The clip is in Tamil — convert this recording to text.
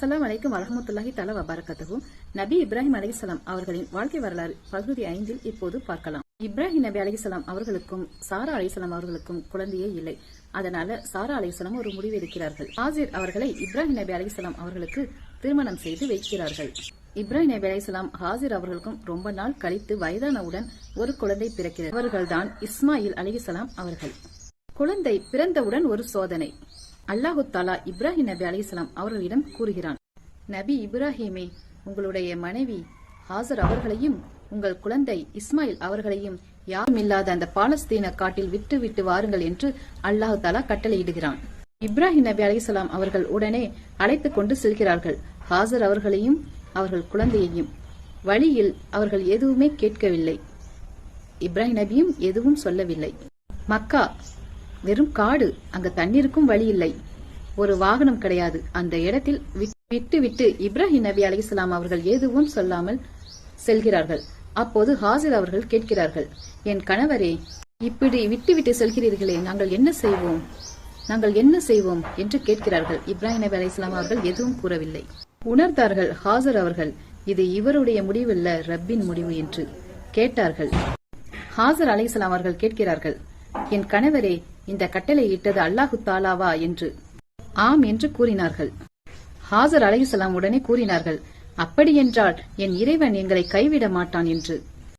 அஸ்ஸலாமு அலைக்கும் வரஹ்மத்துல்லாஹி தஆலா வபரகாத்துஹு. நபி இப்ராஹிம் அலைஹிஸ்ஸலாம் அவர்களின் வாழ்க்கை வரலாறு பகுதி 5 இப்போது பார்க்கலாம். இப்ராஹிம் நபி அலைஹிஸ்ஸலாம் அவர்களுக்கும் சாரா அலைஹிஸ்ஸலாம் அவர்களுக்கும் குழந்தையே இல்லை. அதனால சாரா அலைஹிஸ்ஸலாம் ஒரு முடிவு எடுக்கிறார்கள். ஹாஜிர் அவர்களை இப்ராஹிம் நபி அலைஹிஸ்ஸலாம் அவர்களுக்கு திருமணம் செய்து வைக்கிறார்கள். இப்ராஹிம் நபி அலைஹிஸ்ஸலாம் ஹாஜிர் அவர்களுக்கும் ரொம்ப நாள் கழித்து வயதானவுடன் ஒரு குழந்தை பிறக்கிறது. அவர்கள்தான் இஸ்மாயில் அலைஹிஸ்ஸலாம் அவர்கள். குழந்தை பிறந்தவுடன் ஒரு சோதனை. அல்லாஹு தாலா இப்ராஹிம் நபி அலைஹிஸ்ஸலாம் அவர்களிடம் கூறுகிறான், நபி இப்ராஹிமே, உங்களுடைய மனைவி ஹாஜர் அவர்களையும் உங்கள் குழந்தை இஸ்மாயில் அவர்களையும் யாரும் இல்லாத அந்த பாலஸ்தீன காட்டில் விட்டு விட்டு வாருங்கள் என்று அல்லாஹு தாலா கட்டளையிடுகிறான். இப்ராஹிம் நபி அலைஹிஸ்ஸலாம் அவர்கள் உடனே அழைத்துக் கொண்டு செல்கிறார்கள் ஹாஜர் அவர்களையும் அவர்கள் குழந்தையையும். வழியில் அவர்கள் எதுவுமே கேட்கவில்லை. இப்ராஹிம் நபியும் எதுவும் சொல்லவில்லை. மக்கா வெறும் காடு, அங்க தண்ணீருக்கும் வழி இல்லை, ஒரு வாகனம் கிடையாது. அந்த இடத்தில் விட்டு விட்டு இப்ராஹிம் நபி அலைஹிஸ்ஸலாம் அவர்கள் எதுவும் சொல்லாமல் செல்கிறார்கள். அப்போது ஹாஜிர் அவர்கள் கேட்கிறார்கள், என் கணவரே, இப்படி விட்டு விட்டு செல்கிறீர்களே, நாங்கள் என்ன செய்வோம் என்று கேட்கிறார்கள். இப்ராஹிம் நபி அலைஹிஸ்ஸலாம் அவர்கள் எதுவும் கூறவில்லை. உணர்ந்தார்கள் ஹாஜர் அவர்கள், இது இவருடைய முடிவல்ல, ரப்பின் முடிவு என்று கேட்டார்கள். ஹாஜர் அலைஹிஸ்ஸலாம் அவர்கள் கேட்கிறார்கள், என் கணவரே, இந்த கட்டளை இட்டது அல்லாஹு தாலாவா என்று. ஆம் என்று கூறினார்கள். ஹாஜர் அலைஹிஸ்ஸலாம் உடனே கூறினார்கள், அப்படியென்றால் என் இறைவன் எங்களை கைவிட மாட்டான் என்று.